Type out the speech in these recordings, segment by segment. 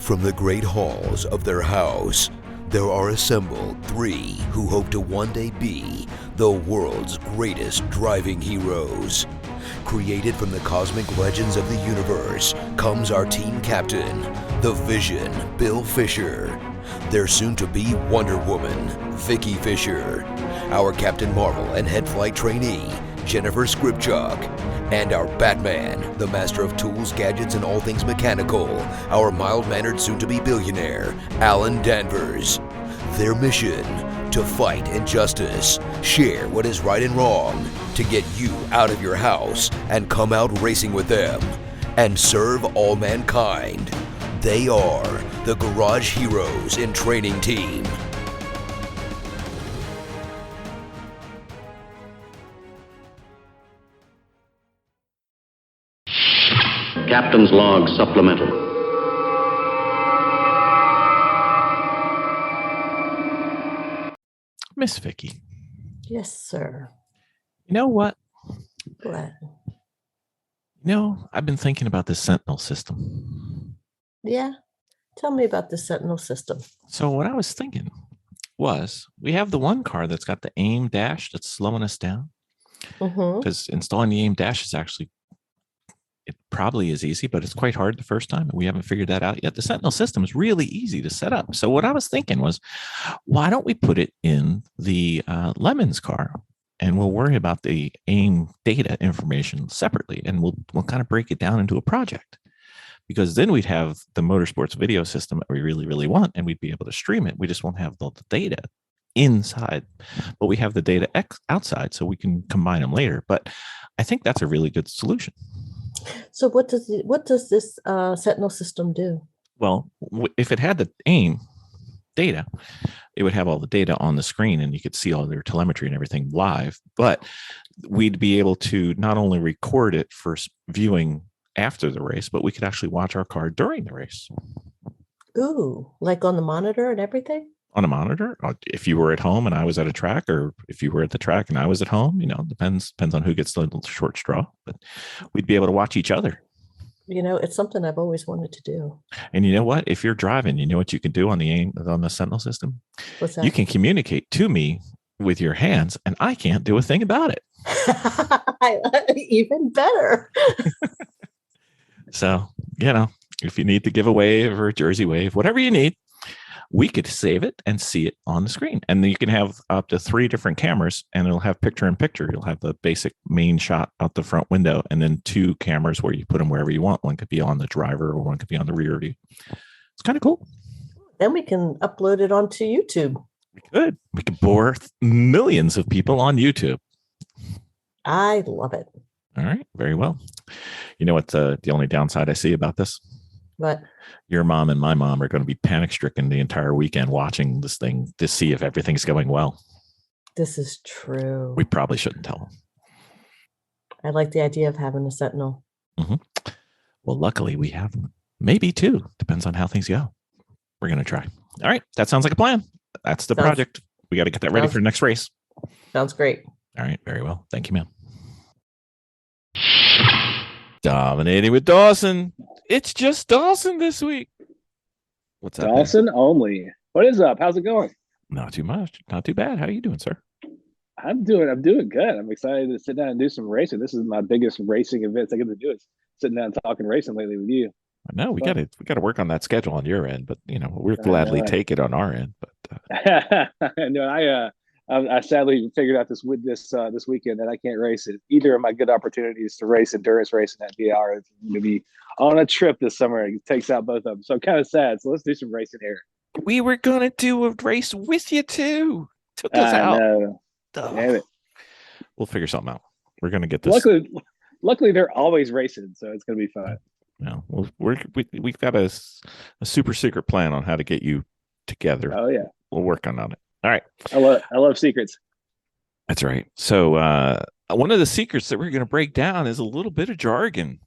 From the great halls of their house, there are assembled three who hope to one day be the world's greatest driving heroes. Created from the cosmic legends of the universe comes our team captain, the Vision, Bill Fisher. Their soon-to-be Wonder Woman, Vicki Fisher. Our Captain Marvel and head flight trainee, Jennifer Skripchuk. And our Batman, the master of tools, gadgets, and all things mechanical, our mild-mannered soon-to-be billionaire, Alan Danvers. Their mission, to fight injustice, share what is right and wrong, to get you out of your house and come out racing with them, and serve all mankind. They are the Garage Heroes in Training Team. Captain's Log Supplemental. Miss Vicki. Yes, sir. You know what? What? I've been thinking about this Sentinel system. Yeah. Tell me about the Sentinel system. So what I was thinking was we have the one car that's got the aim dash that's slowing us down. Because installing the aim dash is actually, it probably is easy, but it's quite hard the first time. And we haven't figured that out yet. The Sentinel system is really easy to set up. So what I was thinking was, why don't we put it in the Lemons car? And we'll worry about the aim data information separately. And we'll kind of break it down into a project. Because then we'd have the motorsports video system that we really, really want, and we'd be able to stream it. We just won't have the data inside, but we have the data outside, so we can combine them later. But I think that's a really good solution. So what does this Sentinel system do? Well, if it had the aim data, it would have all the data on the screen, and you could see all their telemetry and everything live. But we'd be able to not only record it for viewing after the race, but we could actually watch our car during the race. Ooh, like on the monitor and everything? On a monitor, if you were at home and I was at a track, or if you were at the track and I was at home, depends on who gets the short straw, but we'd be able to watch each other. It's something I've always wanted to do. And you know what? If you're driving, you know what you can do on the Sentinel system? What's that? You can communicate to me with your hands, and I can't do a thing about it. Even better. So, if you need to give a wave or a jersey wave, whatever you need, we could save it and see it on the screen. And then you can have up to 3 different cameras, and it'll have picture in picture. You'll have the basic main shot out the front window, and then 2 cameras where you put them wherever you want. One could be on the driver, or one could be on the rear view. It's kind of cool. Then we can upload it onto YouTube. We could bore millions of people on YouTube. I love it. All right. Very well. You know what the only downside I see about this? What? Your mom and my mom are going to be panic-stricken the entire weekend watching this thing to see if everything's going well. This is true. We probably shouldn't tell them. I like the idea of having a Sentinel. Mm-hmm. Well, luckily we have maybe 2. Depends on how things go. We're going to try. All right. That sounds like a plan. That's the project. We got to get that ready for the next race. Sounds great. All right. Very well. Thank you, ma'am. Dominating with Dawson. It's just Dawson this week. What's up, Dawson man? Only. What is up? How's it going? Not too much. Not too bad. How are you doing, sir? I'm doing good. I'm excited to sit down and do some racing. This is my biggest racing events I get to do, is sitting down and talking racing lately with you. I know we got to work on that schedule on your end, but we'll gladly take it on our end. But no, I sadly figured out this weekend that I can't race it. Either of my good opportunities to race endurance racing at VR is going to be on a trip this summer. It takes out both of them. So I'm kind of sad. So let's do some racing here. We were going to do a race with you too. Took us out. Damn it. We'll figure something out. We're going to get this. Luckily, they're always racing, so it's going to be fun. No, we've got a super secret plan on how to get you together. Oh yeah, we'll work on it. All right. I love secrets. That's right. So one of the secrets that we're going to break down is a little bit of jargon.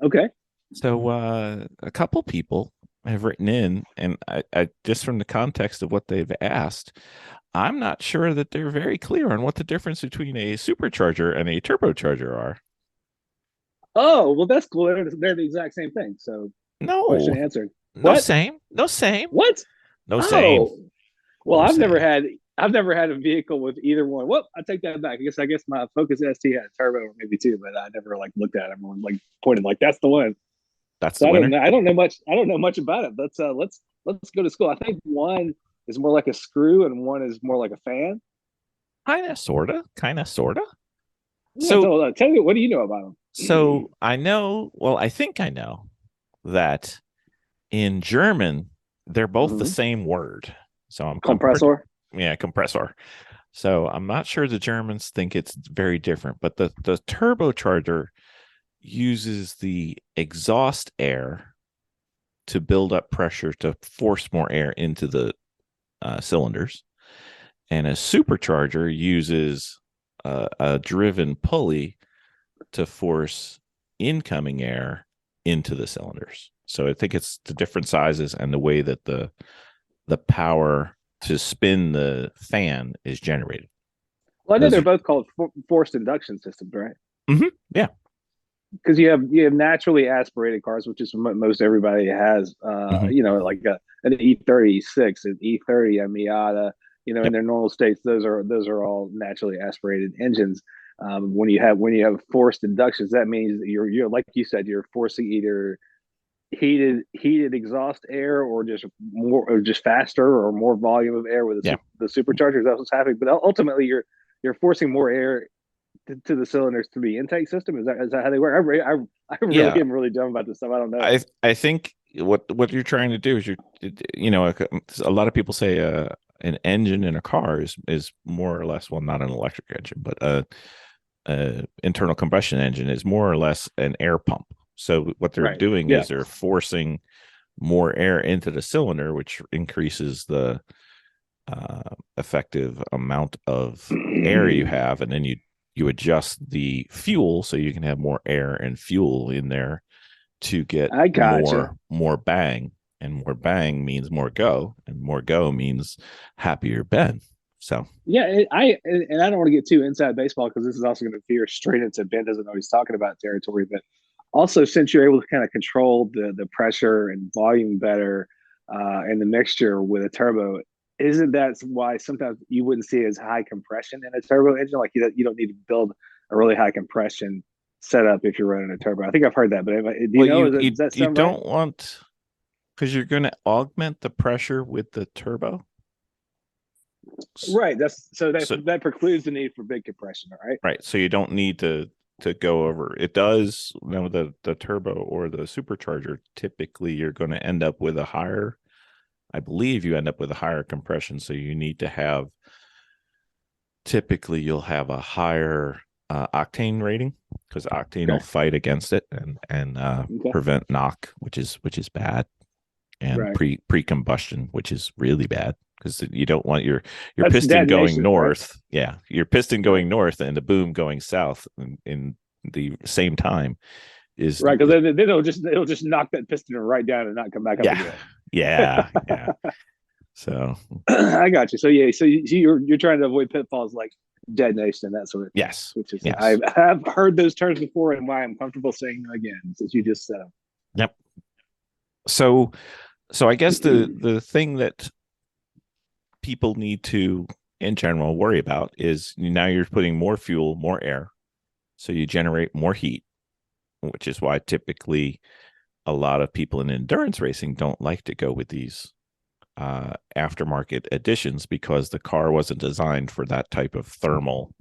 Okay. So a couple people have written in, and I just from the context of what they've asked, I'm not sure that they're very clear on what the difference between a supercharger and a turbocharger are. Oh, well, that's cool. They're the exact same thing. So no, question answered. No What? same. No same. What? No same. Oh, well, No I've never same. had. I've never had a vehicle with either one. Well, I take that back. I guess my Focus ST had a turbo or maybe two, but I never like looked at them or like pointed like that's the one. That's So the I don't winner. know. I don't know much. I don't know much about it. Let's go to school. I think one is more like a screw and one is more like a fan. Kinda, sorta. Kinda, sorta. Yeah, So tell me, what do you know about them? so I know, well, I think I know that in German, they're both the Mhm. same word. So I'm pretty, Compressor. yeah, compressor. So I'm not sure the Germans think it's very different, but the turbocharger uses the exhaust air to build up pressure to force more air into the cylinders, and a supercharger uses a driven pulley to force incoming air into the cylinders. So I think it's the different sizes and the way that the power to spin the fan is generated. Well, I know Those they're are, both called forced induction systems, right? yeah, Because you have naturally aspirated cars, which is what most everybody has. mm-hmm, Like an E36, an E30, a Miata. In yep, their normal states, those are all naturally aspirated engines. When you have forced inductions, that means that you're like you said, you're forcing either heated exhaust air or just faster or more volume of air with yeah, the superchargers. That's what's happening. But ultimately, you're forcing more air to the cylinders through the intake system. Is that how they work? I really yeah. am really dumb about this stuff. I don't know. I think what you're trying to do is a lot of people say an engine in a car is more or less, well, not an electric engine, but a internal combustion engine is more or less an air pump. So what they're Right. doing Yeah. is they're forcing more air into the cylinder, which increases the effective amount of air you have, and then you adjust the fuel so you can have more air and fuel in there to get I gotcha. more bang, and more bang means more go, and more go means happier Ben. So Yeah, I don't want to get too inside baseball because this is also going to veer straight into Ben doesn't know he's talking about territory. But also, since you're able to kind of control the pressure and volume better and the mixture with a turbo, isn't that why sometimes you wouldn't see as high compression in a turbo engine? Like you don't need to build a really high compression setup if you're running a turbo. I think I've heard that, but do you well, know? you Does that you sound right? don't want, because you're going to augment the pressure with the turbo. Right. That's so So that precludes the need for big compression. Right. right, so you don't need to go over. It does, the turbo or the supercharger. Typically, you're going to end up with a higher. I believe you end up with a higher compression, so you need to have. Typically, you'll have a higher octane rating because octane will Okay. fight against it and Okay. prevent knock, which is bad, and Right. pre combustion, which is really bad because you don't want your That's piston going detonation, right? north. Yeah, your piston Right. going north and the boom going south in the same time is, Right. Because then it'll just knock that piston right down and not come back up yeah, again. yeah. So I got you. So yeah. So you're trying to avoid pitfalls like detonation and that sort of thing, yes, which is yes, I've heard those terms before and why I'm comfortable saying them again since you just said yep. So I guess the thing that people need to, in general, worry about is now you're putting more fuel, more air, so you generate more heat, which is why typically a lot of people in endurance racing don't like to go with these aftermarket additions because the car wasn't designed for that type of thermal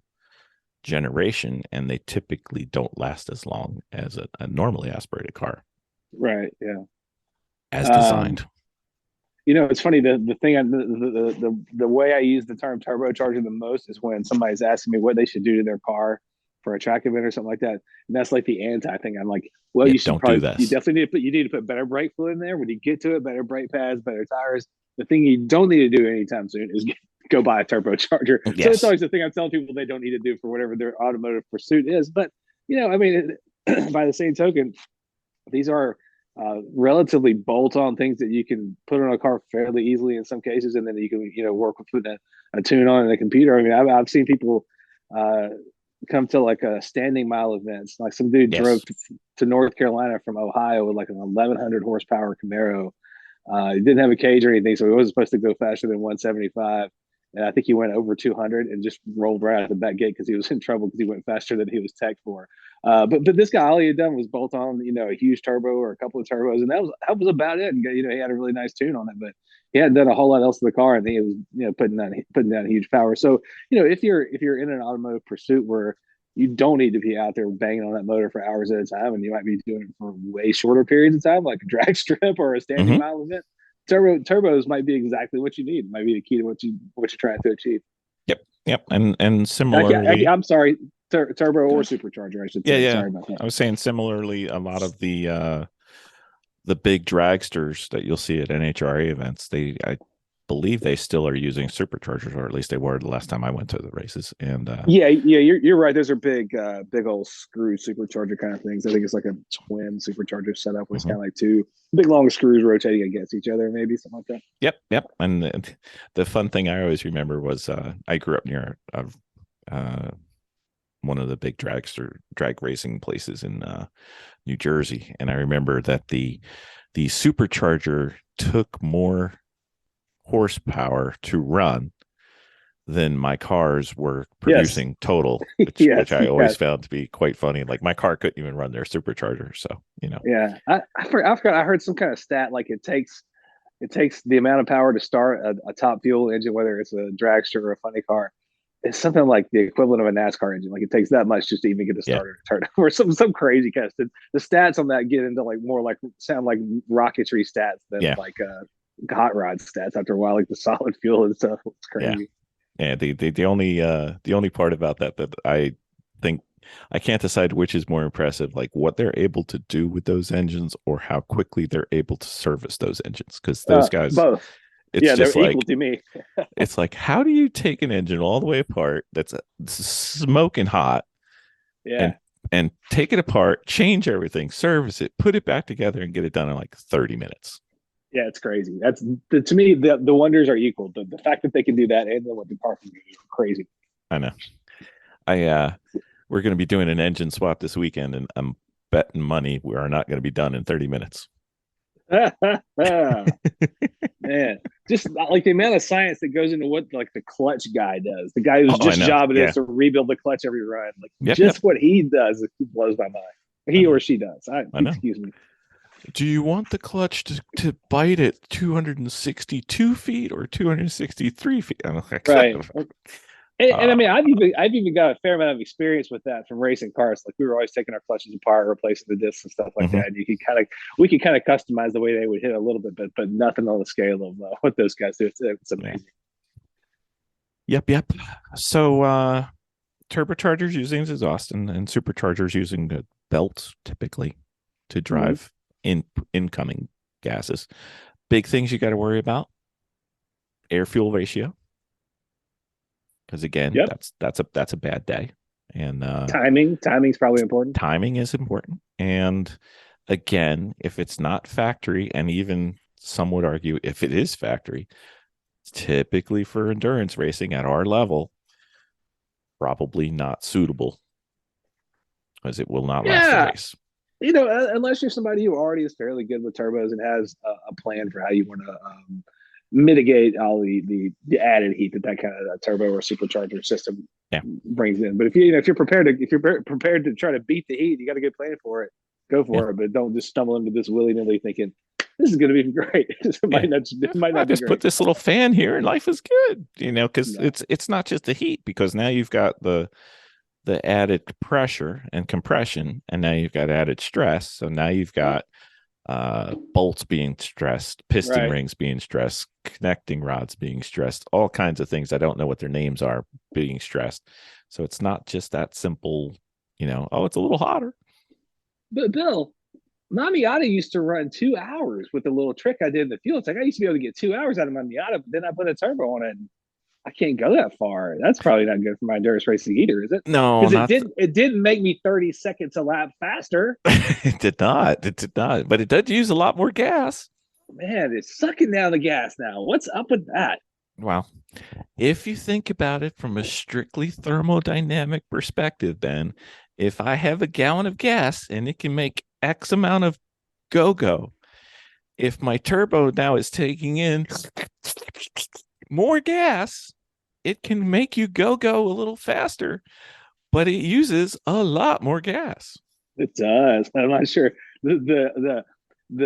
generation, and they typically don't last as long as a normally aspirated car right. Yeah. as Um, designed. It's funny. The thing, the way I use the term turbocharger the most is when somebody's asking me what they should do to their car for a track event or something like that, and that's like the anti thing. I'm like, well, Yeah, you don't do this. definitely need to put better brake fluid in there when you get to it, better brake pads, better tires. The thing you don't need to do anytime soon is go buy a turbocharger. So it's Yes. always the thing I'm telling people they don't need to do for whatever their automotive pursuit is. But I mean, by the same token, these are relatively bolt-on things that you can put on a car fairly easily in some cases, and then you can work with putting a tune on in a computer. I mean, I've seen people uh, come to like a standing mile events. Like some dude drove Yes. to North Carolina from Ohio with like an 1100 horsepower Camaro, He didn't have a cage or anything, so he wasn't supposed to go faster than 175. And I think he went over 200 and just rolled right out the back gate because he was in trouble because he went faster than he was tech for. But this guy, all he had done was bolt on, a huge turbo or a couple of turbos, and that was about it. And he had a really nice tune on it, but he hadn't done a whole lot else to the car, and he was putting down huge power. So if you're in an automotive pursuit where you don't need to be out there banging on that motor for hours at a time, and you might be doing it for way shorter periods of time, like a drag strip or a standing mile event. Turbos might be exactly what you need. It might be the key to what you're trying to achieve. Yep. And similarly, I'm sorry, turbo or supercharger, I should say. Yeah. Sorry about that. I was saying similarly, a lot of the big dragsters that you'll see at NHRA events, I believe they still are using superchargers, or at least they were the last time I went to the races. And you're right. Those are big old screw supercharger kind of things. I think it's like a twin supercharger setup where it's kind of like two big long screws rotating against each other, maybe something like that. Yep. And the fun thing I always remember was I grew up near one of the big drag racing places in New Jersey, and I remember that the supercharger took more horsepower to run than my cars were producing total, which I always found to be quite funny. Like my car couldn't even run their supercharger, so Yeah, I forgot. I heard some kind of stat like it takes the amount of power to start a top fuel engine, whether it's a dragster or a funny car. It's something like the equivalent of a NASCAR engine. Like it takes that much just to even get the starter to turn over. Some crazy kind of stuff. The stats on that get into sound like rocketry stats than like hot rod stats after a while, like the solid fuel and stuff. It's crazy. Yeah. The only part about that I think I can't decide which is more impressive, like what they're able to do with those engines or how quickly they're able to service those engines. Because those guys both. It's just they're like, equal to me. It's like, how do you take an engine all the way apart that's smoking hot, and take it apart, change everything, service it, put it back together, and get it done in like 30 minutes? Yeah, it's crazy. That's to me, the wonders are equal. The fact that they can do that and then what the car can do is crazy. I know. We're going to be doing an engine swap this weekend, and I'm betting money we are not going to be done in 30 minutes. Man, just like the amount of science that goes into what like the clutch guy does, the guy whose job it is to rebuild the clutch every run, what he does, it blows my mind. He or she does. Excuse me. Do you want the clutch to bite at 262 feet or 263 feet? Right. And I mean, I've even got a fair amount of experience with that from racing cars. Like we were always taking our clutches apart, replacing the discs and stuff like that. And we can kind of customize the way they would hit a little bit, but nothing on the scale of what those guys do. It's amazing. Yep. So turbochargers using exhaust and superchargers using the belts typically to drive incoming gases. Big things you got to worry about: air fuel ratio. Because again, that's a bad day, and timing's probably important. Timing is important, and again, if it's not factory, and even some would argue if it is factory, typically for endurance racing at our level, probably not suitable because it will not last the race. Unless you're somebody who already is fairly good with turbos and has a plan for how you want to mitigate all the added heat that kind of turbo or supercharger system brings in. But if you're prepared to try to beat the heat, you got a good plan for it. Go for it, but don't just stumble into this willy-nilly thinking this is going to be great. It might not just put this little fan here and life is good. Because it's not just the heat, because now you've got the added pressure and compression, and now you've got added stress. So now you've got bolts being stressed, piston rings being stressed, connecting rods being stressed, all kinds of things. I don't know what their names are being stressed. So it's not just that simple, it's a little hotter. But Bill, my Miata used to run 2 hours with the little trick I did in the fuel. It's like I used to be able to get 2 hours out of my Miata, but then I put a turbo on it and I can't go that far. That's probably not good for my endurance racing either, is it? No, because it didn't make me 30 seconds a lap faster. It did not. But it does use a lot more gas. Man, it's sucking down the gas now. What's up with that? Well, if you think about it from a strictly thermodynamic perspective, then if I have a gallon of gas and it can make X amount of go-go, if my turbo now is taking in more gas, it can make you go a little faster, but it uses a lot more gas. It does. I'm not sure the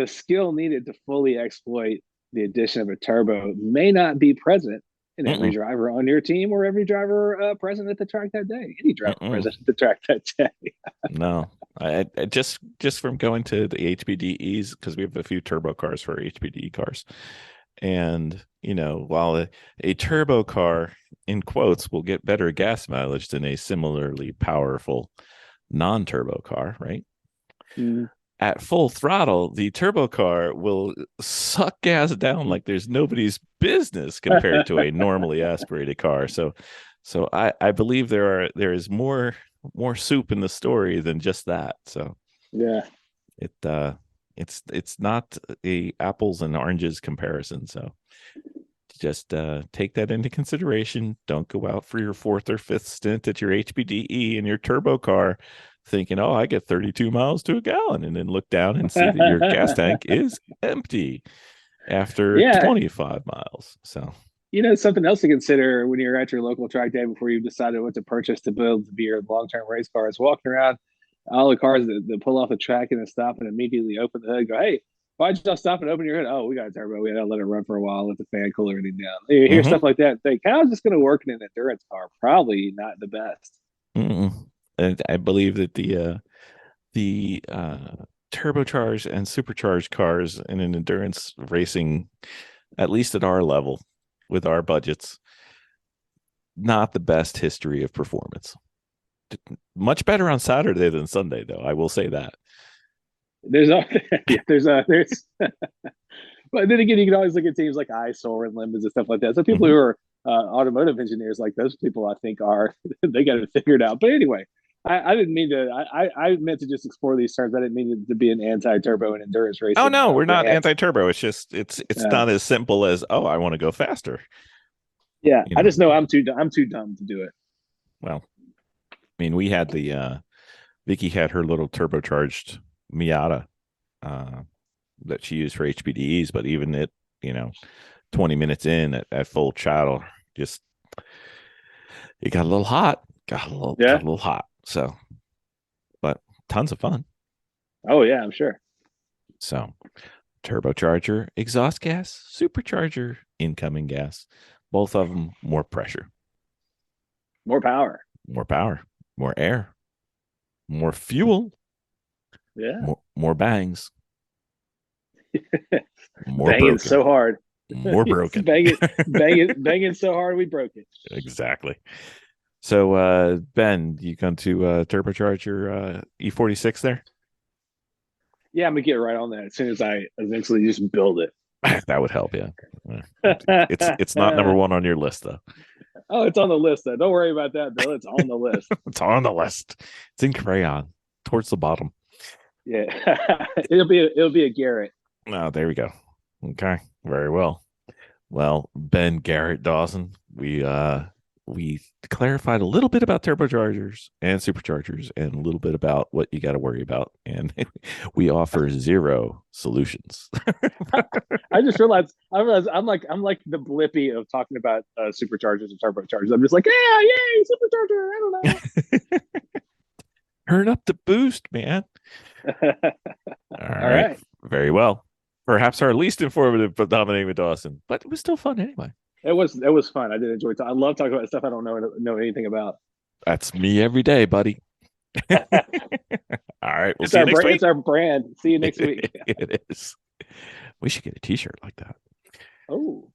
skill needed to fully exploit the addition of a turbo may not be present in every driver on your team or every driver present at the track that day. Any driver present at the track that day. No, I just from going to the HPDEs, because we have a few turbo cars for our HPDE cars, and while a turbo car in quotes will get better gas mileage than a similarly powerful non-turbo car, right? At full throttle, the turbo car will suck gas down like there's nobody's business compared to a normally aspirated car. So I believe there is more soup in the story than just that. So yeah, it's not a apples and oranges comparison. So just take that into consideration. Don't go out for your 4th or 5th stint at your HPDE in your turbo car thinking, oh, I get 32 miles to a gallon, and then look down and see that your gas tank is empty after 25 miles. So, something else to consider when you're at your local track day before you've decided what to purchase to build to be your long-term race car is walking around all the cars that pull off the track and then stop and immediately open the hood. Go, hey, why'd y'all stop and open your hood? Oh, we got a turbo. We had to let it run for a while, let the fan cool everything down. You hear stuff like that. Think, how's this going to work in an endurance car? Probably not the best. And I believe that the turbocharged and supercharged cars in an endurance racing, at least at our level with our budgets, not the best history of performance. Much better on Saturday than Sunday, though. I will say that. But then again, you can always look at teams like ISOR and Lemons and stuff like that. So people who are automotive engineers, like those people, I think they got it figured out. But anyway, I didn't mean to. I meant to just explore these terms. I didn't mean to be an anti-turbo and endurance racing. Oh no, we're not anti-turbo. It's just it's not as simple as I want to go faster. Yeah, I just know I'm too dumb to do it. Well, I mean, we had Vicki had her little turbocharged Miata that she used for HPDEs, but even it, 20 minutes in at full throttle, just it got a little hot. Got a little hot. So, but tons of fun. Oh yeah, I'm sure. So, turbocharger, exhaust gas, supercharger, incoming gas, both of them more pressure, more power, more air, more fuel. Yeah, more bangs. More banging broken. So hard. More broken. banging so hard we broke it. Exactly. So, Ben, you going to turbocharge your E46 there? Yeah, I'm gonna get right on that as soon as I eventually just build it. That would help, yeah. It's not number 1 on your list, though. Oh, it's on the list, though. Don't worry about that, Bill. It's on the list. It's on the list. It's in crayon towards the bottom. Yeah, it'll be a Garrett. Oh, there we go. Okay, very well. Well, Ben Garrett Dawson, we clarified a little bit about turbochargers and superchargers and a little bit about what you got to worry about, and we offer 0 solutions. I just realized I'm like the Blippy of talking about superchargers and turbochargers. I'm just like, yeah, yay, supercharger. I don't know. Turn up the boost, man. All right. Very well. Perhaps our least informative but dominating with Dawson, but it was still fun anyway. It was fun. I did enjoy it. I love talking about stuff I don't know anything about. That's me every day, buddy. All right. We'll see you next week. It's our brand. See you next week. It is. We should get a t-shirt like that. Oh.